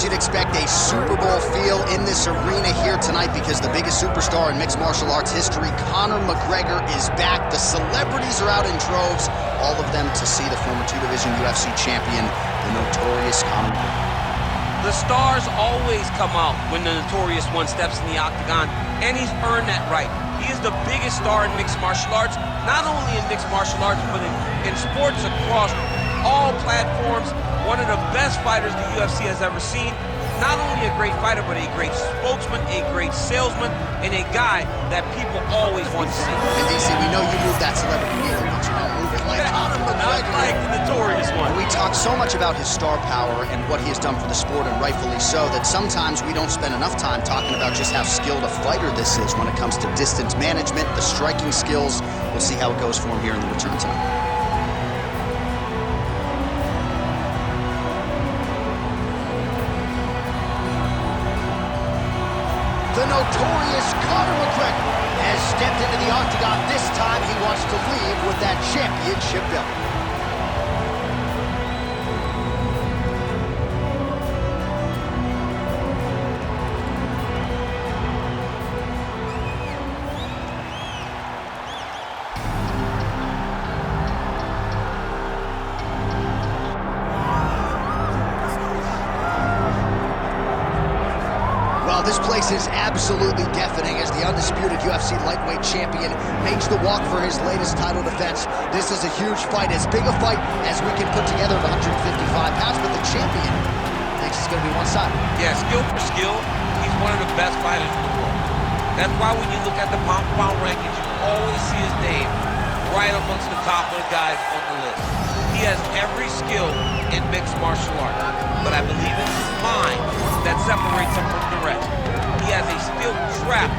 you'd expect a Super Bowl feel in this arena here tonight because the biggest superstar in mixed martial arts history, Conor McGregor, is back. The celebrities are out in droves, all of them to see the former two-division UFC champion, the notorious Conor McGregor. The stars always come out when the notorious one steps in the octagon, and he's earned that right. He is the biggest star in mixed martial arts, not only in mixed martial arts, but in sports across all platforms. One of the best fighters the UFC has ever seen. Not only a great fighter, but a great spokesman, a great salesman, and a guy that people always want to see. And DC, we know you move that celebrity needle, but you don't move it like Conor McGregor. Not like the notorious one. We talk so much about his star power and what he has done for the sport, and rightfully so, that sometimes we don't spend enough time talking about just how skilled a fighter this is when it comes to distance management, the striking skills. We'll see how it goes for him here in the return tonight. The notorious Conor McGregor has stepped into the octagon. This time he wants to leave with that championship belt. This place is absolutely deafening as the undisputed UFC lightweight champion makes the walk for his latest title defense. This is a huge fight, as big a fight as we can put together at 155 pounds, but the champion thinks it's going to be one-sided. Yeah, skill for skill, he's one of the best fighters in the world. That's why when you look at the pound-for-pound rankings, you always see his name right amongst the top of the guys on the list. He has every skill in mixed martial arts, but I believe it's his mind that separates him from the rest. He has a steel trap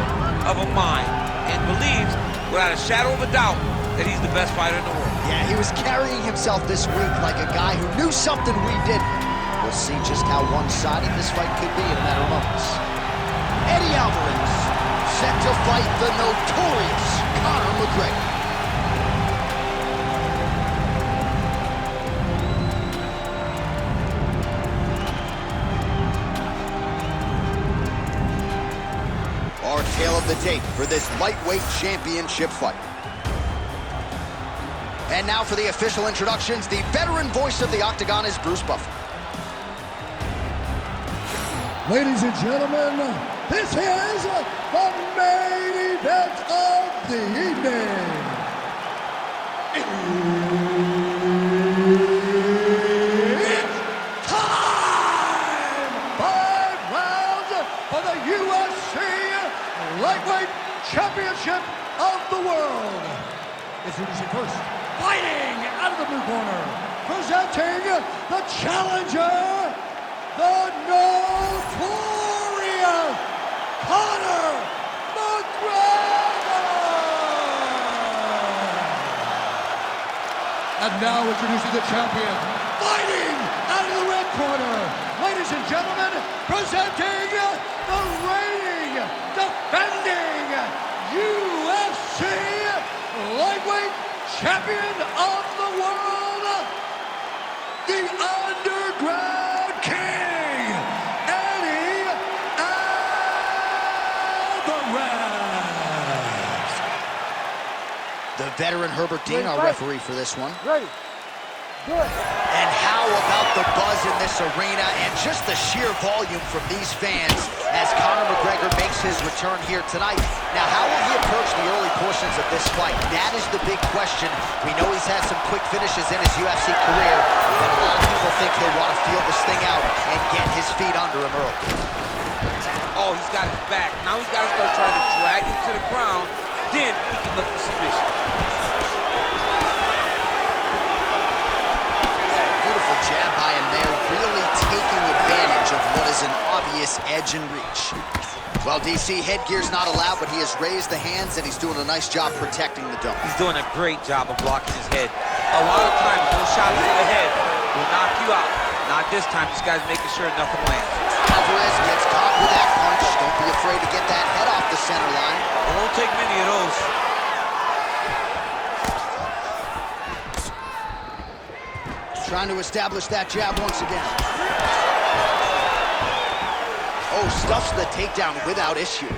of a mind and believes, without a shadow of a doubt, that he's the best fighter in the world. Yeah, he was carrying himself this week like a guy who knew something we didn't. We'll see just how one-sided this fight could be in a matter of moments. Eddie Alvarez, set to fight the notorious Conor McGregor. Our tale of the tape for this lightweight championship fight. And now for the official introductions, the veteran voice of the octagon is Bruce Buffer. Ladies and gentlemen, this is the main event of the evening. It's time! 5 rounds for the UFC Lightweight Championship of the world. Introducing first, fighting out of the blue corner, presenting the challenger, the notorious Conor McGregor. And now introducing the champion, fighting out of the red corner, ladies and gentlemen, presenting the reigning, defending UFC lightweight champion of the world, the Underground King, Eddie Alvarez. The veteran Herbert Dean, our referee for this one. Ready. Good. And how about the buzz in this arena and just the sheer volume from these fans as Conor McGregor makes his return here tonight. Now, how will he approach the early portions of this fight? That is the big question. We know he's had some quick finishes in his UFC career, but a lot of people think he'll want to feel this thing out and get his feet under him early. Oh, he's got his back. Now he's got to start trying to drag him to the ground. Then he can look for submission. Jab by him there, really taking advantage of what is an obvious edge and reach. Well, DC, headgear's not allowed, but he has raised the hands, and he's doing a nice job protecting the dome. He's doing a great job of blocking his head. A lot of times, those shots to the head will knock you out. Not this time. This guy's making sure nothing lands. Alvarez gets caught with that punch. Don't be afraid to get that head off the center line. It won't take many of those. Trying to establish that jab once again. Oh, stuffs the takedown without issue.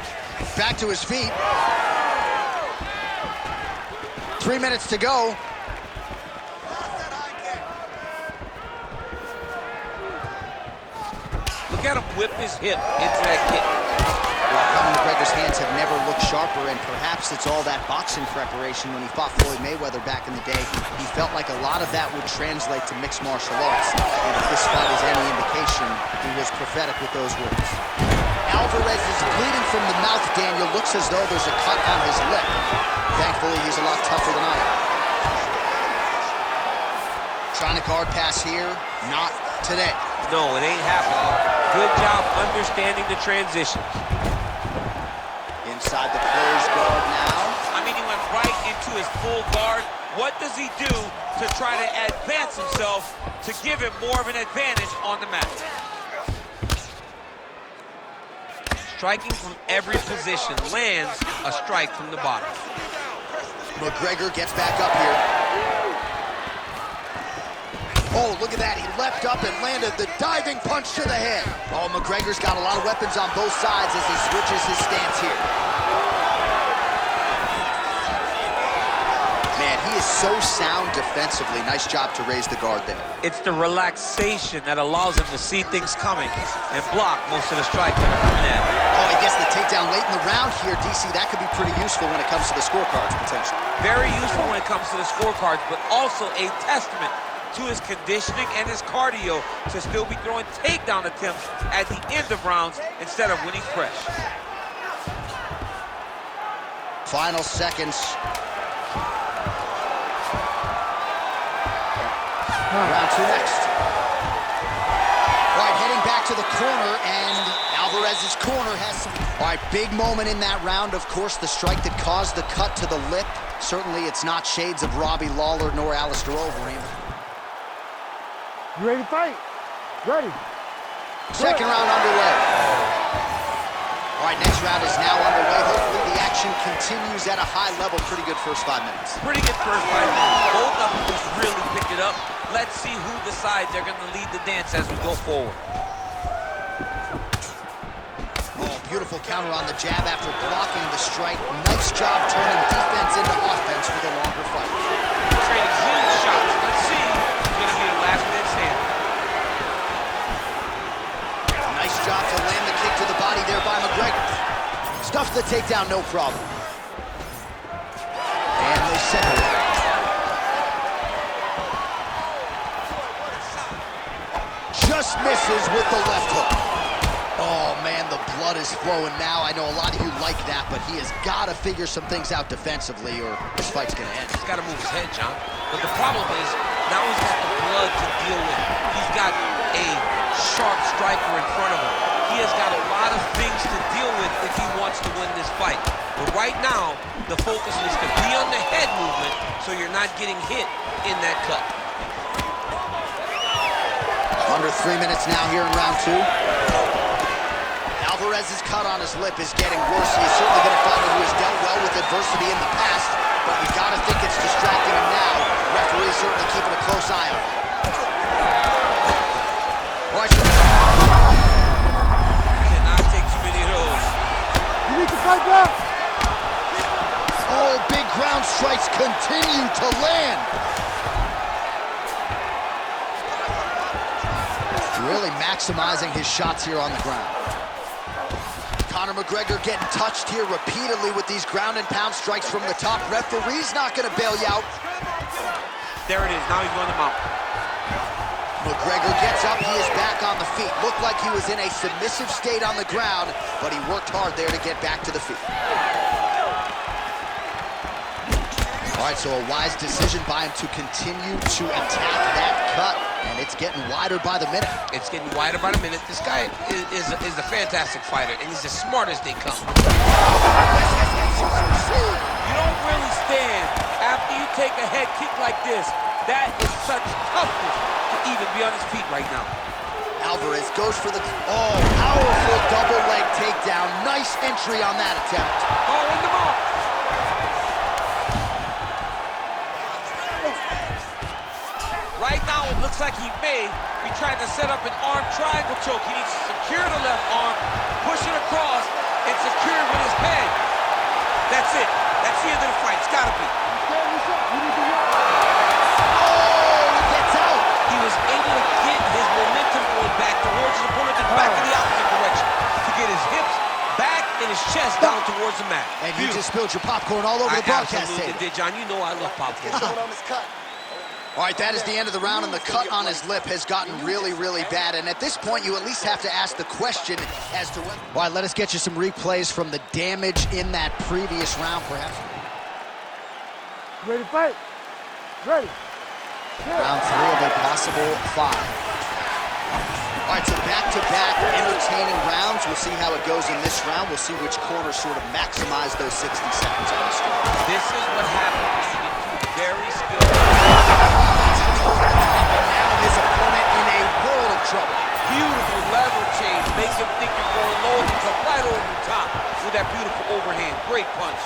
Back to his feet. 3 minutes to go. Look at him whip his hip into that kick. Well, Conor McGregor's hands have never looked sharper, and perhaps it's all that boxing preparation when he fought Floyd Mayweather back in the day. He felt like a lot of that would translate to mixed martial arts. And if this fight is any indication, he was prophetic with those words. Alvarez is bleeding from the mouth, Daniel. Looks as though there's a cut on his lip. Thankfully, he's a lot tougher than I am. Trying to guard pass here, not today. No, it ain't happening. Good job understanding the transitions. Inside the closed guard now. I mean, he went right into his full guard. What does he do to try to advance himself to give him more of an advantage on the mat? Striking from every position lands a strike from the bottom. McGregor gets back up here. Oh, look at that. He leapt up and landed the diving punch to the head. Oh, McGregor's got a lot of weapons on both sides as he switches his stance here. Man, he is so sound defensively. Nice job to raise the guard there. It's the relaxation that allows him to see things coming and block most of the strikes that are coming at him. Oh, he gets the takedown late in the round here, DC. That could be pretty useful when it comes to the scorecards, potentially. Very useful when it comes to the scorecards, but also a testament to his conditioning and his cardio to still be throwing takedown attempts at the end of rounds instead of winning fresh. Final seconds. Round two next. All right, heading back to the corner, and Alvarez's corner has some... All right, big moment in that round. Of course, the strike that caused the cut to the lip. Certainly, it's not shades of Robbie Lawler nor Alistair Overeem. You ready to fight? Ready. Second round underway. All right, next round is now underway. Hopefully the action continues at a high level. Pretty good first 5 minutes. Pretty good first 5 minutes. Both of them just really picked it up. Let's see who decides they're going to lead the dance as we go forward. Oh, beautiful counter on the jab after blocking the strike. Nice job turning defense into offense for the longer fight. Trading huge shots. Let's see who's going to be the last man standing. Nice job to land the kick to the body there by McGregor. Stuffs the takedown, no problem. And they separate. Just misses with the left hook. Oh, man, the blood is flowing now. I know a lot of you like that, but he has got to figure some things out defensively or this fight's going to end. He's got to move his head, John. But the problem is, now he's got the blood to deal with. He's got a sharp striker in front of him. He has got a lot of things to deal with if he wants to win this fight. But right now, the focus is to be on the head movement so you're not getting hit in that cut. Under 3 minutes now here in round two. Alvarez's cut on his lip is getting worse. He is certainly been a fighter who has dealt well with adversity in the past, but you got to think it's distracting him now. Referee certainly keeping a close eye on him. Cannot take too many of those. You need to fight back. Oh, big ground strikes continue to land. Really maximizing his shots here on the ground. Conor McGregor getting touched here repeatedly with these ground and pound strikes from the top. Referee's not going to bail you out. There it is. Now he's going to mount. McGregor gets up. He is back on the feet. Looked like he was in a submissive state on the ground, but he worked hard there to get back to the feet. All right, so a wise decision by him to continue to attack that cut, and it's getting wider by the minute. It's getting wider by the minute. This guy is a fantastic fighter, and he's as smart as they come. You don't really stand after you take a head kick like this. That is such toughness to even be on his feet right now. Alvarez goes for the... Oh, powerful double leg takedown. Nice entry on that attempt. Oh, in the ball. Right now, it looks like he may be trying to set up an arm triangle choke. He needs to secure the left arm, push it across, and secure it with his head. That's it. That's the end of the fight. It's gotta be. Oh, he gets out. He was able to get his momentum going back towards his opponent and back in the opposite direction to get his hips back and his chest down towards the mat. And you just spilled your popcorn all over the broadcast absolutely table. did, John. You know I love popcorn. All right, that is the end of the round, and the cut on his lip has gotten really, really bad. And at this point, you at least have to ask the question as to whether... All right, let us get you some replays from the damage in that previous round, perhaps. Ready to fight? Ready. Round 3 of a possible 5. All right, so back-to-back entertaining rounds. We'll see how it goes in this round. We'll see which corner sort of maximize those 60 seconds on the screen. This is what happens when you get two very skilled. Now his opponent in a world of trouble. Beautiful lever change. Make him think you're going low and come right over the top with that beautiful overhand. Great punch.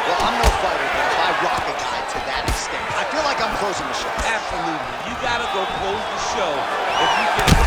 Well, I'm no fighter, but if I rock a guy to that extent, I feel like I'm closing the show. Absolutely. You got to go close the show if you get